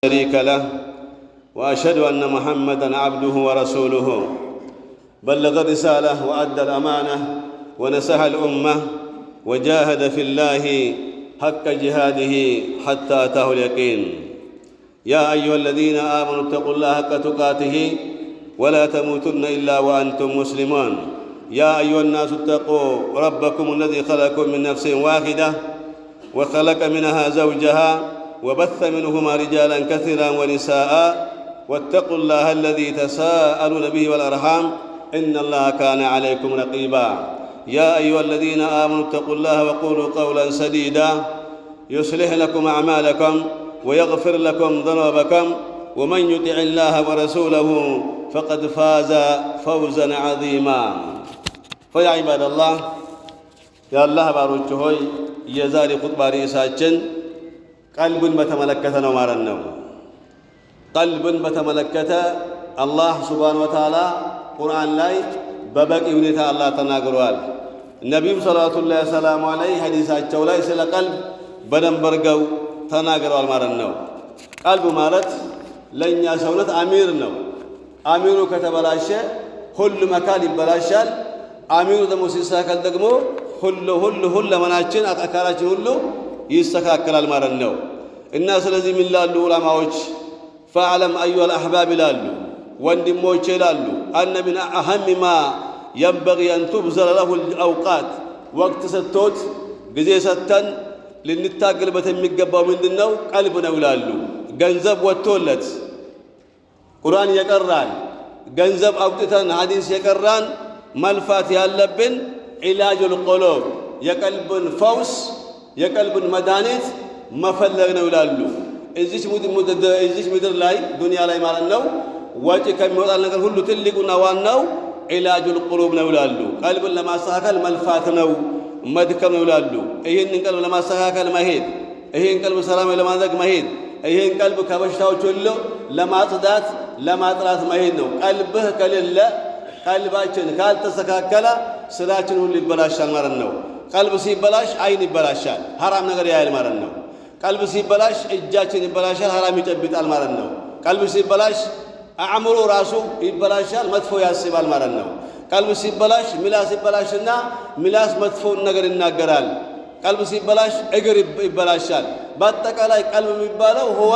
شريك له وأشهد أن محمدًا عبده ورسوله بلغ الرسالة وأدى الأمانة ونصح الأمة وجاهد في الله حق جهاده حتى أتاه اليقين. يا أيها الذين آمنوا اتقوا الله حق تقاته ولا تموتن إلا وأنتم مسلمون. يا أيها الناس اتقوا ربكم الذي خلقكم من نفس واحدة وخلق منها زوجها وبث منهما رجالا كثيرا ونساء واتقوا الله الذي تساءلون به والأرحام إن الله كان عليكم رقيبا. يا أيها الذين آمنوا اتقوا الله وقولوا قولا سديدا يصلح لكم أعمالكم ويغفر لكم ذنوبكم ومن يطع الله ورسوله فقد فاز فوزا عظيما. فيا عباد الله يا الله باروች ሆይ የዛሬ ኹጥባ ርዕሳችን ቀልብን በተመለከተ ነው ማለት ነው። ቀልብን በተመለከተ አላህ ሱብሓነሁ ወተዓላ ቁርአን ላይ በበቂ ሁኔታ አላህ ተናግሯል። ነቢዩ ሰለላሁ ዐለይሂ ሐዲሳቸው ላይ ስለ ቀልብ በደንብ አድርገው ተናግረዋል ማለት ነው። ቀልብ ማለት ለእኛ ሰውነት አሚር ነው። አሚሩ ከተበላሸ ሁሉም አካል ይበላሻል። አሚሩ ደግሞ ሲስተካከል ደግሞ ሁለመናችን አካላችን ሁሉ ይስተካከላል ማለት ነው። እና ስለዚህ ምን ይላሉ ዑለማዎች? ፈዕለም አዩሀል አሕባብ ይላሉ፣ ወንድሞች ይላሉ፣ አነ ሚን አሐም ማ የንበጊ አን ቱብዘለ ለሁ አውቃት፣ ወቅት ሰጥቶት ጊዜ ሰጥተን ልንታገልበት የሚገባው ምንድን ነው? ቀልብ ነው ይላሉ። ገንዘብ ወጥቶለት ቁርአን የቀራን ገንዘብ አውጥተን ሐዲስ የቀራን መልፋት ያለብን ዒላጁል ቁሉብ የቀልብን ፈውስ የቀልብን መድኃኒት መፈለግ ነው ይላሉ። እዚች ምድር ላይ ዱንያ ላይ ማለት ነው ወጪ ከሚወጣ ነገር ሁሉ ትልቁና ዋናው ዒላጁል ቁሉብ ነው ይላሉ። ቀልብን ለማስተካከል መልፋት ነው መድከም ነው ይላሉ። ይህንን ቀልብ ለማስተካከል መሄድ፣ ይህን ቀልብ ሰላማዊ ለማድረግ መሄድ፣ ይህን ቀልብ ከበሽታዎች ሁሉ ለማጽዳት ለማጥራት መሄድ ነው። ቀልብህ ከሌለ ቀልባችን ካልተስተካከለ ስራችን ሁሉ ይበላሻል ማለት ነው። ቀልብ ሲበላሽ አይን ይበላሻል፣ ሐራም ነገር ያያል ማለት ነው። ቀልብ ሲበላሽ እጃችን ይበላሻል፣ ሐራም ይጨብጣል ማለት ነው። ቀልብ ሲበላሽ አእምሮ ራሱ ይበላሻል፣ መጥፎ ያስባል ማለት ነው። ቀልብ ሲበላሽ ምላስ ይበላሽና ምላስ መጥፎውን ነገር ይናገራል። ቀልብ ሲበላሽ እግር ይበላሻል። በአጠቃላይ ቀልብ የሚባለው ሁወ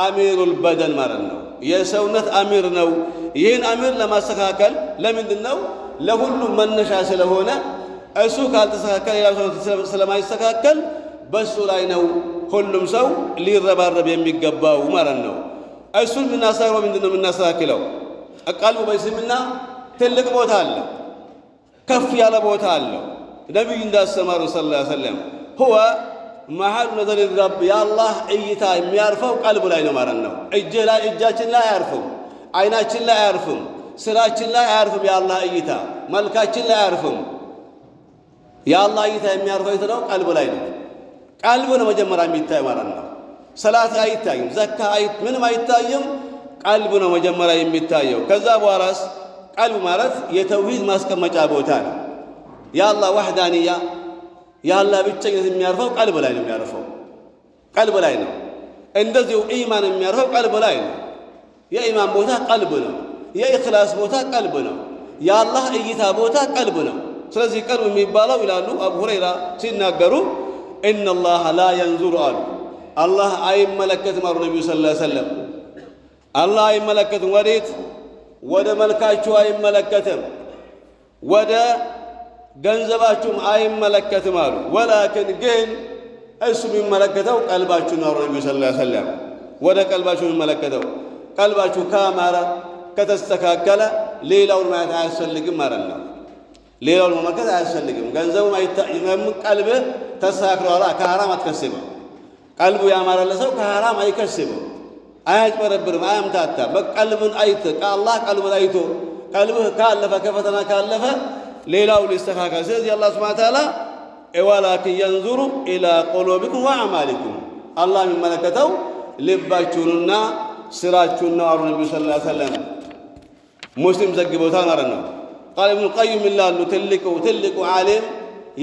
አሚሩል በደን ማለት ነው፣ የሰውነት አሚር ነው። ይህን አሚር ለማስተካከል ለምንድን ነው? ለሁሉም መነሻ ስለሆነ እሱ ካልተስተካከለ ሌላው ሰው ስለማይስተካከል በሱ ላይ ነው ሁሉም ሰው ሊረባረብ የሚገባው ማለት ነው። እሱን የምናስተካክለው ምንድን ነው? የምናስተካክለው ቀልቡ በእስልምና ትልቅ ቦታ አለው፣ ከፍ ያለ ቦታ አለው። ነቢዩ እንዳስተማሩ ሰለላሁ ዐለይሂ ወሰለም ሁወ መሐሉ ነዘሪ ረብ የአላህ እይታ የሚያርፈው ቀልብ ላይ ነው ማለት ነው። እጃችን ላይ አያርፍም፣ አይናችን ላይ አያርፍም፣ ስራችን ላይ አያርፍም። የአላህ እይታ መልካችን ላይ አያርፍም። የአላህ እይታ የሚያርፈው የት ነው? ቀልብ ላይ ነው። ቀልብ ነው መጀመሪያ የሚታይ ማለት ነው። ሰላት አይታይም፣ ዘካ ምንም አይታይም። ቀልብ ነው መጀመሪያ የሚታየው። ከዛ በኋላስ ቀልብ ማለት የተውሂድ ማስቀመጫ ቦታ ነው። የአላህ ዋህዳንያ የአላህ ብቸኝነት የሚያርፈው ቀልብ ላይ ነው የሚያርፈው፣ ቀልብ ላይ ነው። እንደዚሁ ኢማን የሚያርፈው ቀልብ ላይ ነው። የኢማን ቦታ ቀልብ ነው። የኢኽላስ ቦታ ቀልብ ነው። የአላህ እይታ ቦታ ቀልብ ነው። ስለዚህ ቀልብ የሚባለው ይላሉ አቡ ሁረይራ ሲናገሩ ኢነላህ ላ የንዙሩ አሉ፣ አላህ አይመለከትም አሉ ነቢዩ ሰለላሁ ዐለይሂ ወሰለም። አላህ አይመለከትም ወዴት? ወደ መልካችሁ አይመለከትም፣ ወደ ገንዘባችሁም አይመለከትም አሉ። ወላኪን ግን እሱ የሚመለከተው ቀልባችሁ ነው አሉ ነቢዩ ሰለላሁ ዐለይሂ ወሰለም። ወደ ቀልባችሁ የሚመለከተው ቀልባችሁ ካማረ ከተስተካከለ ሌላውን ማየት አያስፈልግም ማለት ነው። ሌላውን መመልከት አያስፈልግም። ገንዘቡም አይታይም። ቀልብህ ተስተካክሏል፣ ከሐራም አትከስብም። ቀልቡ ያማረለ ሰው ከሐራም አይከስብም፣ አያጭበረብርም፣ አያምታታም። በቀልብን አይተህ ከአላህ ቀልብን አይቶ ቀልብህ ካለፈ ከፈተና ካለፈ ሌላው ሊስተካከል። ስለዚህ አላህ ሱብሓነሁ ወተዓላ ወላኪን የንዙሩ ኢላ ቁሉቢኩም ወአዕማሊኩም፣ አላህ የሚመለከተው ልባችሁንና ስራችሁን ነው አሉ ነቢዩ ሰለላሁ ዐለይሂ ወሰለም። ሙስሊም ዘግበውታል ማለት ነው። ቃል ኢብኑል ቀይም ይላሉ ትልቁ ዓሊም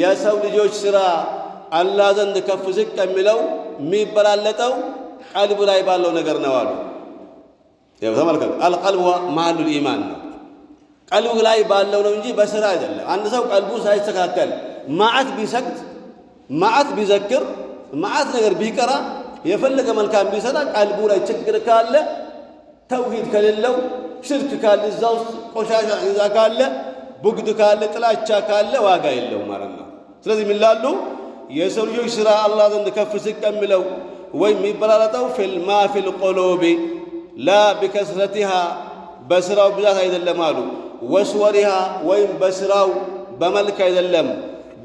የሰው ልጆች ስራ አላህ ዘንድ ከፍ ዝቅ የሚለው የሚበላለጠው ቀልብ ላይ ባለው ነገር ነው አሉ። ያው ተመልከቱ፣ አልቀልብ መሐሉል ኢማን ነው። ቀልብ ላይ ባለው ነው እንጂ በስራ አይደለም። አንድ ሰው ቀልቡ ሳይስተካከል ማዓት ቢሰግድ፣ ማዓት ቢዘክር፣ ማዓት ነገር ቢቀራ፣ የፈለገ መልካም ቢሰራ ቀልቡ ላይ ችግር ካለ፣ ተውሂድ ከሌለው፣ ሽርክ ካለ፣ እዛ ውስጥ ቆሻሻ እዛ ካለ፣ ቡግድ ካለ፣ ጥላቻ ካለ ዋጋ የለውም ማለት ነው። ስለዚህ ምን ይላሉ? የሰው ልጆች ስራ አላህ ዘንድ ከፍ ዝቅ የሚለው ወይም የሚበላለጠው ፊልማ ፊል ቁሉቢ ላ ቢከስረቲሃ በስራው ብዛት አይደለም አሉ። ወስወሪሃ ወይም በስራው በመልክ አይደለም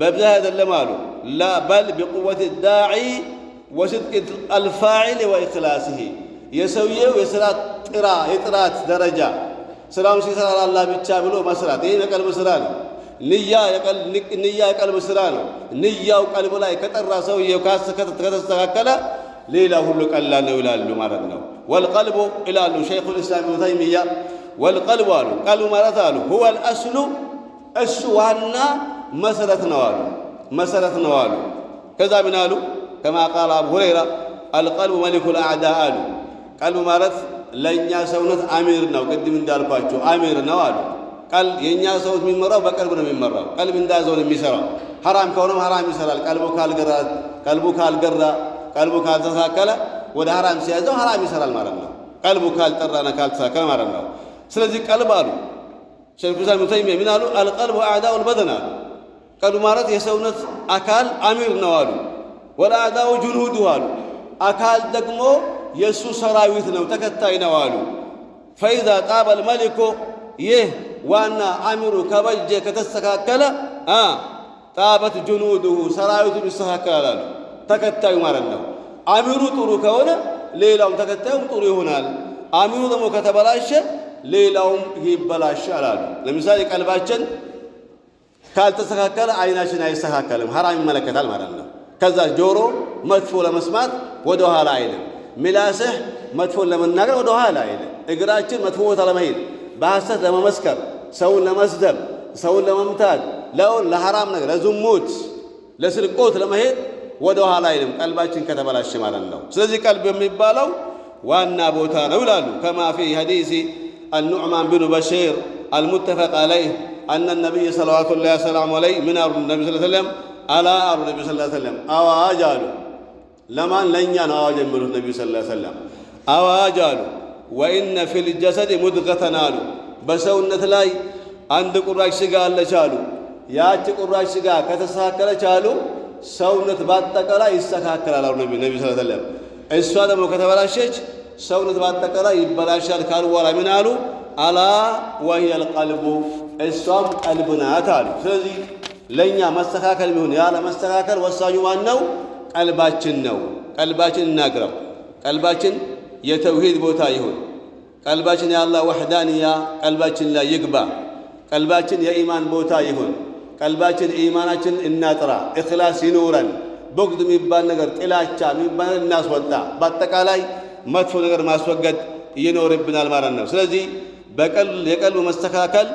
በብዛት አይደለም አሉ። ላ በል ቢቁወት ዳዒ ወስድቅ አልፋዒል ወኢኽላሲሂ የሰውየው የስራ የጥራት ደረጃ ስራውን ሲሰራ አላህ ብቻ ብሎ መስራት፣ ይህ የቀልብ ስራ ነው። ንያ የቀልብ ስራ ነው። ንያው ቀልብ ላይ ከጠራ ሰውየው ከተስተካከለ ሌላ ሁሉ ቀላል ነው ይላሉ ማለት ነው። ወልቀልቡ ይላሉ ሸይኹል ኢስላም ኢብኑ ተይሚያ ወልቀልቡ አሉ ቀልቡ ማለት አሉ ሁወል አስሉ እሱ ዋና መሰረት ነው አሉ። መሰረት ነው አሉ። ከዛ ምን አሉ? ከማ ቃል አቡ ሁረይራ አልቀልቡ መሊኩል አዕዳ አሉ። ቀልብ ማለት ለእኛ ሰውነት አሚር ነው። ቅድም እንዳልኳቸው አሚር ነው አሉ። የእኛ ሰውነት የሚመራው በቀልብ ነው የሚመራው። ቀልብ እንዳዘው ነው የሚሰራው። ሐራም ከሆነም ሐራም ይሰራል። ቀልቡ ካልገራ ቀልቡ ካልተሳከለ ወደ ሐራም ሲያዘው ሐራም ይሰራል ማለት ነው። ቀልቡ ካልጠራና ካልተሳከለ ማለት ነው። ስለዚህ ቀልብ አሉ ሸይኹ ኢብኑ ተይሚያ ምን አሉ? አልቀልቡ አዕዳኡል በደን አሉ። ቀልቡ ማለት የሰውነት አካል አሚር ነው አሉ። ወለአዕዳኡ ጁኑዱ አሉ። አካል ደግሞ የእሱ ሰራዊት ነው፣ ተከታይ ነው አሉ። ፈኢዛ ጣበል መሊኩ ይህ ዋና አሚሩ ከበጀ ከተስተካከለ ጣበት ጁኑዱሁ ሰራዊቱን ይስተካከላል አሉ። ተከታዩ ማለት ነው። አሚሩ ጥሩ ከሆነ ሌላውም ተከታዩም ጥሩ ይሆናል። አሚሩ ደግሞ ከተበላሸ ሌላውም ይበላሻል አሉ። ለምሳሌ ቀልባችን ካልተስተካከለ አይናችን አይስተካከልም፣ ሐራም ይመለከታል ማለት ነው። ከዛ ጆሮ መጥፎ ለመስማት ወደ ኋላ አይልም። ሚላስህ መጥፎን ለመናገር ወደ ኋላ አይልም። እግራችን መጥፎ ቦታ ለመሄድ፣ በሐሰት ለመመስከር፣ ሰውን ለመስደብ፣ ሰውን ለመምታት፣ ለሐራም ነገር፣ ለዝሙት፣ ለስርቆት ለመሄድ ወደ ኋላ አይልም፣ ቀልባችን ከተበላሸ ማለት ነው። ስለዚህ ቀልብ የሚባለው ዋና ቦታ ነው ይላሉ። ከማ ፊ ሐዲሲ አልኑዕማን ብኑ በሺር አልሙተፈቅ ዐለይህ አነ ነቢይ ሰለዋቱላሂ ወሰላሙ ዐለይህ ምን አሉ? ነቢ ስ ሰለም አላ አሉ ነቢ ስ ሰለም አዋጅ አሉ። ለማን? ለእኛ ነው አዋጅ የሚሉት ነቢዩ ስ ሰለም አዋጅ አሉ። ወኢነ ፊል ጀሰድ ሙድገተን አሉ። በሰውነት ላይ አንድ ቁራጭ ስጋ አለች አሉ። ያቺ ቁራጭ ስጋ ከተስተካከለች አሉ ሰውነት በአጠቃላይ ይስተካከላል አሉ ነቢ ስ ሰለም። እሷ ደግሞ ከተበላሸች ሰውነት በአጠቃላይ ይበላሻል ካሉ በኋላ ምን አሉ? አላ ወሂየል ቀልቡ እሷም ቀልብ ናት አሉ። ስለዚህ ለእኛ መስተካከል ቢሆን ያለ መስተካከል ወሳኙ ማን ነው? ቀልባችን ነው። ቀልባችን እናግረው። ቀልባችን የተውሂድ ቦታ ይሁን። ቀልባችን የአላህ ወሕዳንያ ቀልባችን ላይ ይግባ። ቀልባችን የኢማን ቦታ ይሁን። ቀልባችን ኢማናችን እናጥራ፣ እኽላስ ይኑረን። ቦግድ የሚባል ነገር ጥላቻ የሚባል እናስወጣ። በአጠቃላይ መጥፎ ነገር ማስወገድ ይኖርብናል ማለት ነው። ስለዚህ የቀልብ መስተካከል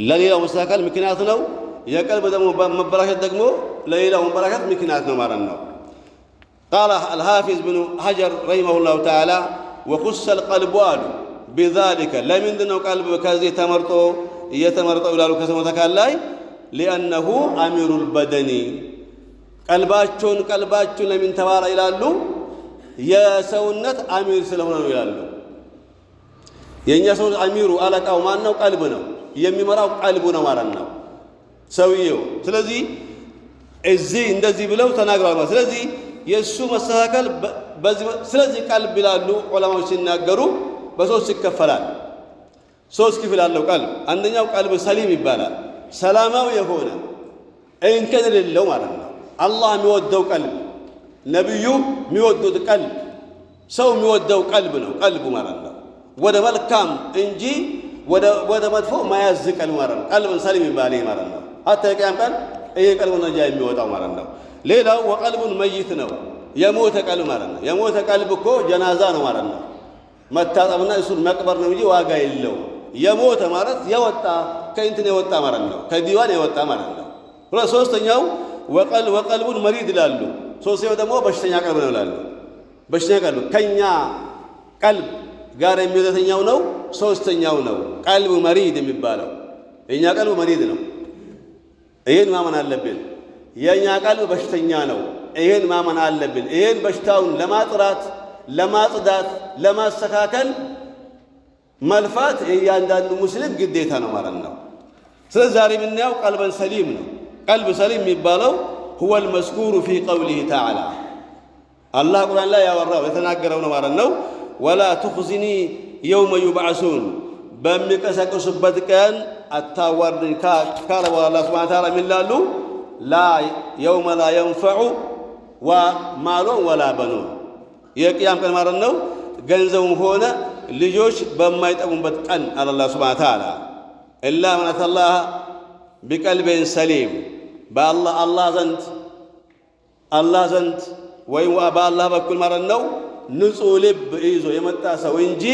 ለሌላው መስተካከል ምክንያት ነው። የቀልብ ደግሞ መበላሸት ደግሞ ለሌላው መበላሸት ምክንያት ነው ማለት ነው። ቃለ አልሓፊዝ ብኑ ሐጀር ረሂመሁላሁ ተዓላ ወኹሰል ቀልቡ አሉ ቢዛሊከ ለምንድን ነው ቀልብ ከዚህ እየተመረጠው ይላሉ ከሰውነት አካል ላይ ሊአነሁ አሚሩል በደኒ ቀልባቸውን ለምን ተባለ ይላሉ? የሰውነት አሚር ስለሆነ ነው ይላሉ። የእኛ ሰውነት አሚሩ አለቃው ማን ነው? ቀልብ ነው። የሚመራው ቀልቡ ነው ማለት ነው ሰውየው። ስለዚህ እዚህ እንደዚህ ብለው ተናግረዋል ማለት። ስለዚህ የእሱ መስተካከል ስለዚህ ቀልብ ይላሉ ዑለማዎች ሲናገሩ በሶስት ይከፈላል። ሶስት ክፍል አለው ቀልብ። አንደኛው ቀልብ ሰሊም ይባላል። ሰላማዊ የሆነ እንከን የሌለው ማለት ነው። አላህ የሚወደው ቀልብ፣ ነቢዩ የሚወዱት ቀልብ፣ ሰው የሚወደው ቀልብ ነው ቀልቡ ማለት ነው። ወደ መልካም እንጂ ወደ መጥፎ ማያዝ ቀልብ ማለት ነው። ቀልብን ሰሊም ይባል ማለት ነው። ሀታ የቅያም ቀን ይሄ ቀልብ ነጃ የሚወጣው ማለት ነው። ሌላው ወቀልቡን መይት ነው፣ የሞተ ቀልብ ማለት ነው። የሞተ ቀልብ እኮ ጀናዛ ነው ማለት ነው። መታጠብና እሱን መቅበር ነው እንጂ ዋጋ የለው። የሞተ ማለት የወጣ ከእንትን የወጣ ማለት ነው፣ ከዲዋን የወጣ ማለት ነው። ሶስተኛው ወቀልቡን መሪድ ይላሉ። ሶስተኛው ደግሞ በሽተኛ ቀልብ ነው ይላሉ። በሽተኛ ቀልብ ከኛ ቀልብ ጋር የሚወደተኛው ነው ሶስተኛው ነው ቀልብ መሪድ የሚባለው የኛ ቀልብ መሪድ ነው ይሄን ማመን አለብን የኛ ቀልብ በሽተኛ ነው ይሄን ማመን አለብን ይሄን በሽታውን ለማጥራት ለማጽዳት ለማስተካከል መልፋት እያንዳንዱ ሙስሊም ግዴታ ነው ማለት ነው ስለዚህ ዛሬ የምናየው ቀልበን ሰሊም ነው ቀልብ ሰሊም የሚባለው هو المذكور في قوله تعالى الله ቁርአን ላይ ያወራው የተናገረው ነው ማለት ነው ولا تخزني يوم يبعثون በሚቀሰቅሱበት ቀን አታዋርደኝ ካለ አላህ ሱብሓነሁ ወተዓላ ሚላሉ لا يوم لا ينفع ومال ولا بنون የቂያም ቀን ማለት ነው ገንዘብም ሆነ ልጆች በማይጠቅሙበት ቀን አላህ ሱብሓነሁ ወተዓላ إلا من أتى الله بقلب سليم الله زنت ወይም በአላህ በኩል ማለት ነው ንጹህ ልብ ይዞ የመጣ ሰው እንጂ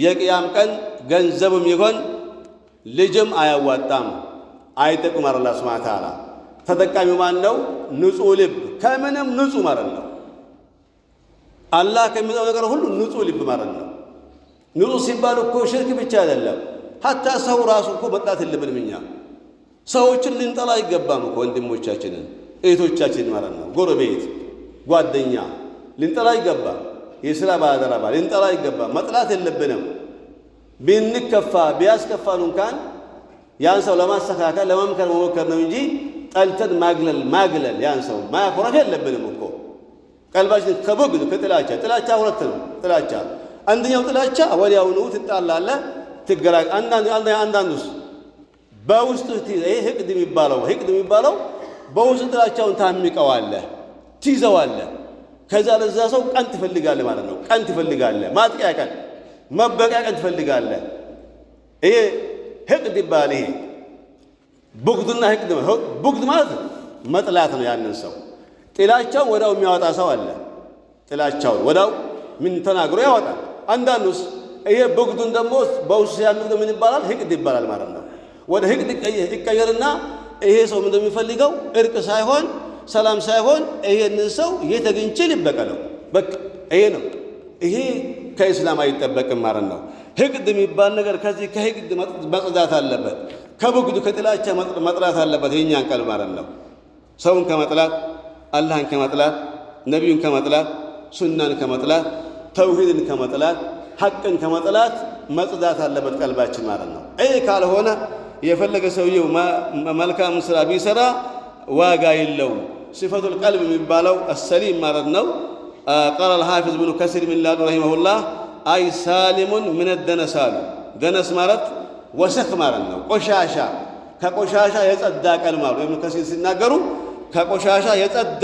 የቂያም ቀን ገንዘብም ይሆን ልጅም አያዋጣም አይጠቅም አላህ ሱብሓነሁ ወተዓላ ተጠቃሚው ማን ነው ንጹህ ልብ ከምንም ንጹህ ማለት ነው አላህ ከሚጠው ነገር ሁሉ ንጹህ ልብ ማለት ነው ንጹህ ሲባል እኮ ሽርክ ብቻ አይደለም ሐታ ሰው ራሱ እኮ መጣት የለብንም እኛ ሰዎችን ልንጠላ አይገባም እኮ ወንድሞቻችንን እህቶቻችንን ማለት ነው ጎረቤት ጓደኛ ልንጠላ አይገባም የሥራ ባልደረባ ልንጠላ አይገባም መጥላት የለብንም ቢንከፋ ቢያስከፋን እንኳን ያን ሰው ለማስተካከል ለመምከር መሞከር ነው እንጂ ጠልተን ማግለል ያን ሰው ማያኮረፍ የለብንም እኮ ቀልባችን ከበግድ ጥላቻ ሁለት ነው ጥላቻ አንደኛው ጥላቻ ወዲያውኑ ትጣላለህ ትገራግ አንዳንዱስ በውስጥ ይሄ ህቅድ የሚባለው በውስጥ ጥላቻውን ታምቀዋለህ ትይዘዋለህ ከዛ ለዛ ሰው ቀን ትፈልጋለህ ማለት ነው ቀን ትፈልጋለህ ማጥቂያ ቀን መበቂያ ቀን ትፈልጋለህ ይሄ ህቅድ ይባላል ይሄ ቡግድና ህቅድ ቡግድ ማለት መጥላት ነው ያንን ሰው ጥላቻው ወዳው የሚያወጣ ሰው አለ ጥላቻው ወዳው ምን ተናግሮ ያወጣል አንዳንዱስ ይሄ ቡግዱን ደግሞ በውስጥ ያምቅ ምን ይባላል ህቅድ ይባላል ማለት ነው ወደ ህቅድ ይቀየርና ይሄ ሰው ምን እንደሚፈልገው እርቅ ሳይሆን ሰላም ሳይሆን ይሄንን ሰው የተገኘ ሊበቀለው በቃ ይሄ ነው ይሄ ከእስላም አይጠበቅም ማለት ነው ህቅድ የሚባል ነገር ከዚህ ከህቅድ መጽዳት አለበት ከቡግዱ ከጥላቻ መጥራት አለበት የኛን ቀልብ ማለት ነው ሰውን ከመጥላት አላህን ከመጥላት ነብዩን ከመጥላት ሱናን ከመጥላት ተውሂድን ከመጥላት ሐቅን ከመጥላት መጽዳት አለበት ቀልባችን ማለት ነው ይሄ ካልሆነ የፈለገ ሰውየው መልካም ስራ ቢሰራ ዋጋ የለውም ሲፈቱል ቀልብ የሚባለው السليم ማለት ነው قال الحافظ ابن كثير من الله رحمه الله اي سالم من الدنس دنس ማለት ወሰኽ ማለት ነው ቆሻሻ ከቆሻሻ የጸዳ ቀልብ ማለት ابن كثير ሲናገሩ ከቆሻሻ የጸዳ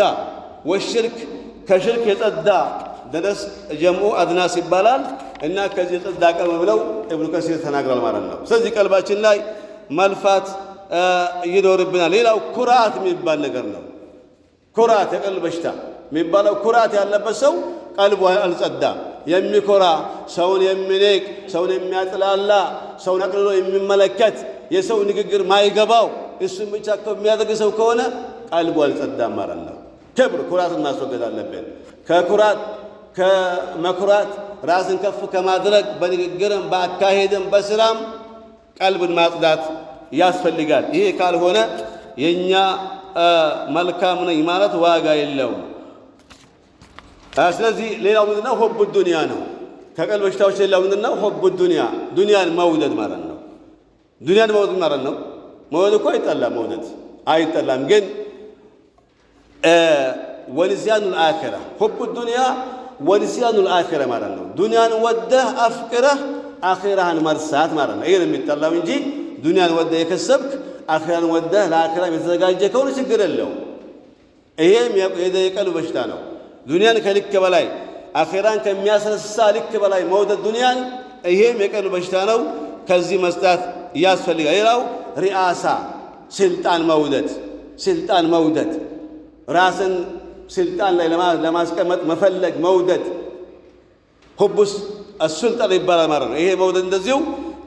ወሽርክ ከሽርክ የጸዳ ደነስ ጀምዑ አድናስ ይባላል እና ከዚህ የጸዳ ቀልብ ብለው ابن كثير ተናግሯል ማለት ነው ስለዚህ ቀልባችን ላይ መልፋት ይኖርብናል ሌላው ኩራት የሚባል ነገር ነው ኩራት የቀልብ በሽታ የሚባለው ኩራት ያለበት ሰው ቀልቡ አልጸዳም የሚኮራ ሰውን የሚንቅ ሰውን የሚያጥላላ ሰውን አቅልሎ የሚመለከት የሰው ንግግር ማይገባው እሱን ብቻ የሚያደርግ ሰው ከሆነ ቀልቡ አልጸዳም ማለት ነው ክብር ኩራትን ማስወገድ አለብን ከኩራት ከመኩራት ራስን ከፍ ከማድረግ በንግግርም በአካሄድም በስራም ቀልብን ማጽዳት ያስፈልጋል ይሄ ካልሆነ የኛ መልካም ነኝ ማለት ዋጋ የለውም ስለዚህ ሌላው ምንድነው ሁብ ዱንያ ነው ከቀልብ በሽታዎች ሌላው ምንድነው ሁብ ዱንያን መውደድ ማለት ነው ዱንያን መውደድ ማለት ነው መውደድ እኮ አይጠላም ግን ወንሲያኑል አኺራ ሁብ ዱንያ ወንሲያኑል አኺራ ማለት ነው ዱንያን ወደህ አፍቅረህ አኺራህን መርሳት ማለት ነው ይሄ ነው የሚጠላው እንጂ ዱንያን ወደህ የከሰብክ አኺራን ወደህ ለአኺራ የተዘጋጀ ከሆነ ችግር የለውም ይሄም የቀልብ በሽታ ነው ዱንያን ከልክ በላይ አኺራን ከሚያስረሳ ልክ በላይ መውደድ ዱንያን ይሄም የቀልብ በሽታ ነው ከዚህ መስጣት ያስፈልጋል ሌላው ሪአሳ ስልጣን መውደድ ራስን ስልጣን ላይ ለማስቀመጥ መፈለግ መውደድ ሁቡስ السلطان ይባላል ማለት ነው ይሄ መውደድ እንደዚሁ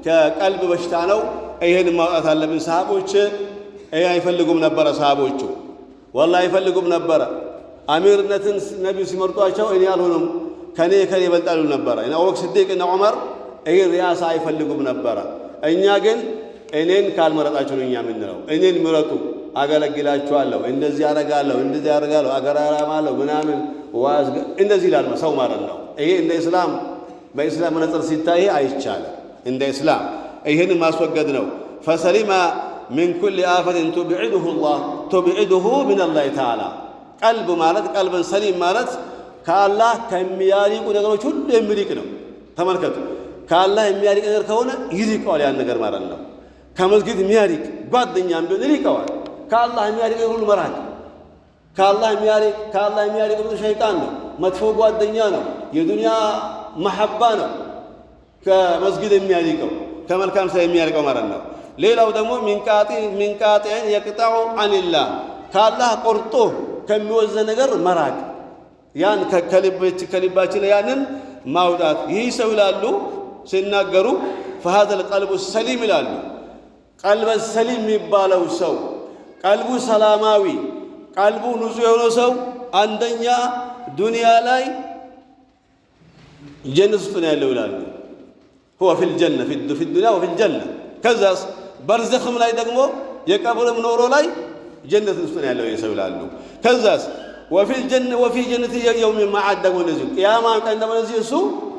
ከቀልብ በሽታ ነው ይሄን ማውጣት አለብን ሰሃቦች አይፈልጉም ነበር ሰሃቦቹ والله አይፈልጉም ነበር አሚርነትን ነብዩ ሲመርጧቸው እኔ አልሆንም ከኔ ይበልጣሉ ነበር። እነ አቡበክር ሲዲቅ እና ዑመር ይሄን ሪያሳ አይፈልጉም ነበር። እኛ ግን እኔን ካልመረጣችሁ ነው እኛ የምንለው። እኔን ምረጡ አገለግላችኋለሁ፣ እንደዚህ አደርጋለሁ፣ አገራራማለሁ ምናምን ዋዝ እንደዚህ ይላል ሰው ማለት ነው። ይሄ እንደ እስላም በእስላም መነጽር ሲታይ አይቻልም። እንደ እስላም ይሄን ማስወገድ ነው። ፈሰሊማ من كل آفة تبعده من الله تعالى قلب ማለት ቀልብን ሰሊም ማለት ከአላህ ከሚያሪቁ ነገሮች ሁሉ የሚርቅ ነው። ተመልከቱ፣ ከአላህ የሚያሪቅ ነገር ከሆነ ይርቀዋል ያን ነገር ማለት ነው። ከመስጊድ የሚያሪቅ ጓደኛም ቢሆን ይርቀዋል። ከአላህ የሚያሪቅ ሁሉ መራቅ። ከአላህ የሚያሪቅ ብዙ ሸይጣን ነው፣ መጥፎ ጓደኛ ነው፣ የዱንያ መሐባ ነው። ከመስጊድ የሚያሪቀው ከመልካም ሰው የሚያሪቀው ማለት ነው። ሌላው ደግሞ ሚንቃጢዕን የቅጣዑ አኒላህ ከአላህ ቆርጦ ከሚወዘ ነገር መራቅ፣ ያን ከልባችን ያንን ማውጣት። ይህ ሰው ይላሉ ሲናገሩ ፈሃዘል ቀልቡ ሰሊም ይላሉ። ቀልበ ሰሊም የሚባለው ሰው ቀልቡ ሰላማዊ፣ ቀልቡ ንጹሕ የሆነው ሰው አንደኛ ዱንያ ላይ ጀነት ውስጥ ነው ያለው ይላሉ። ሁወ ፊል ጀነ ፊ ዱንያ ወፊል ጀነ። ከዛስ በርዘኽም ላይ ደግሞ የቀብርም ኖሮ ላይ ጀነት ውስጥ ነው ያለው ሰው ይላሉ። ከዛስ ወፊ ጀነት የውም ማዓድ ደግሞ እንደዚሁ ቅያማ ቀን ደግሞ እንደዚሁ እሱ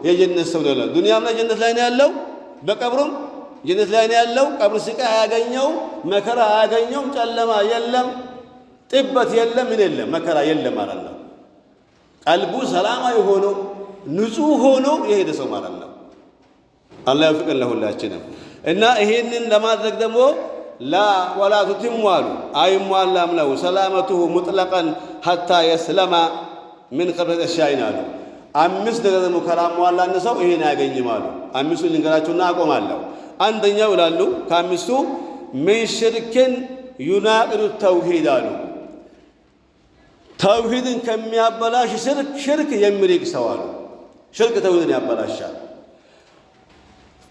የጀነት ሰው ነው። ዱንያም ላይ ጀነት ላይ ነው ያለው፣ በቀብሩም ጀነት ላይ ነው ያለው። ቀብር ስቃይ አያገኘው፣ መከራ አያገኘው፣ ጨለማ የለም፣ ጥበት የለም፣ ምን የለም፣ መከራ የለም ማለት ነው። ቀልቡ ሰላማዊ ሆኖ ንጹሕ ሆኖ የሄደ ሰው ማለት ነው። አላህ ይወፍቀን ለሁላችንም። እና ይሄንን ለማድረግ ደግሞ ወላ ቱቲሙ አሉ አይሟላም ነው ሰላመቱሁ ሙጥለቀን ሐታ የስለማ ምን ኸብረት ሻይን አሉ። አምስት ነገር ደግሞ ካላሟላን ሰው ይሄን አያገኝም አሉ። አምስቱን ልንገራችሁና አቆማለሁ። አንደኛው ይላሉ ከአምስቱ ምን ሽርክን ዩናቅዱ ተውሂድ አሉ። ተውሂድን ከሚያበላሽ ሽርክ የሚርቅ ሰው አሉ። ሽርክ ተውሂድን ያበላሻል።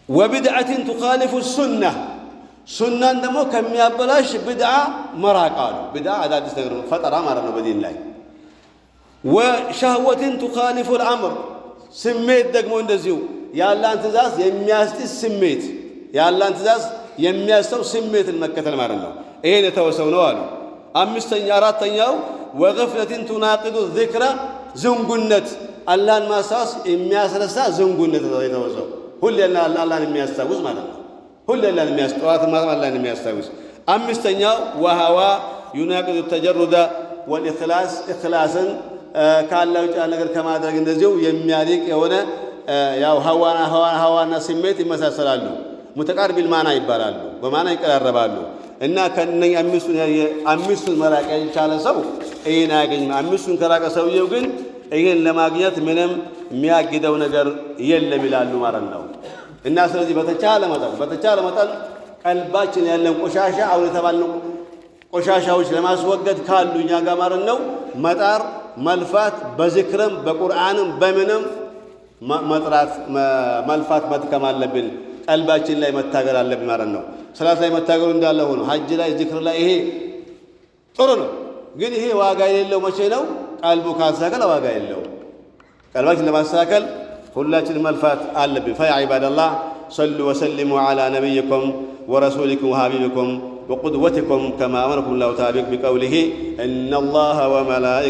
ወቢድዓትን ቱኻሊፉ ሱና ሱናን ደግሞ ከሚያበላሽ ብድዓ መራቅ አሉ። ብድዓ አዳዲስ ነገር ፈጠራ ማለት ነው በዲን ላይ። ወሸህወትን ቱኻሊፉ ልአምር ስሜት ደግሞ እንደዚሁ የአላህን ትእዛዝ የሚያስጥስ ስሜት፣ የአላህን ትእዛዝ የሚያስተው ስሜትን መከተል ማለት ነው። ይሄን የተወሰው ነው አሉ። አራተኛው ወገፍለትን ቱናቅዱ ዚክረ ዝንጉነት፣ አላህን ማስታወስ የሚያስረሳ ዝንጉነት የተወሰው ሁሌ አላህን የሚያስታውስ ማለት ነው። ሁሌ አላህን የሚያስጠዋት አላህን የሚያስታውስ። አምስተኛው ወሀዋ ዩናቅዱ ተጀሩደ ወልኢኽላስ ኢኽላስን ካላህ ውጭ ነገር ከማድረግ እንደዚሁ የሚያሪቅ የሆነ ያው ሀዋና ስሜት ይመሳሰላሉ። ሙተቃርቢል ማና ይባላሉ፣ በማና ይቀራረባሉ። እና ከነኛ አምስቱን መራቅ የቻለ ሰው ይሄን አያገኝም። አምስቱን ከራቀ ሰውየው ግን ይሄን ለማግኘት ምንም የሚያግደው ነገር የለም ይላሉ ማለት ነው። እና ስለዚህ በተቻለ መጠን ቀልባችን ያለን ቆሻሻ አሁን የተባልነው ቆሻሻዎች ለማስወገድ ካሉ እኛ ጋር ማለት ነው መጣር መልፋት፣ በዝክርም በቁርአንም በምንም መጥራት መልፋት መድከም አለብን። ቀልባችን ላይ መታገል አለብን ማለት ነው። ሰላት ላይ መታገሉ እንዳለ ሆኖ ሐጅ ላይ ዝክር ላይ ይሄ ጥሩ ነው። ግን ይሄ ዋጋ የሌለው መቼ ነው? ቀልቡ ካስተካከለ ዋጋ የለው። ቀልባችን ለማስተካከል ሁላችን መልፋት አለብን። ፈያ ዒባደላህ ሰሉ ወሰሊሙ ዐላ ነቢይኩም ወረሱሊኩም ወሐቢቢኩም ወቁድወቲኩም ከማ አመረኩም ላሁ ተዓላ ቢቀውሊሂ ኢነላሀ ወመላኢከተሁ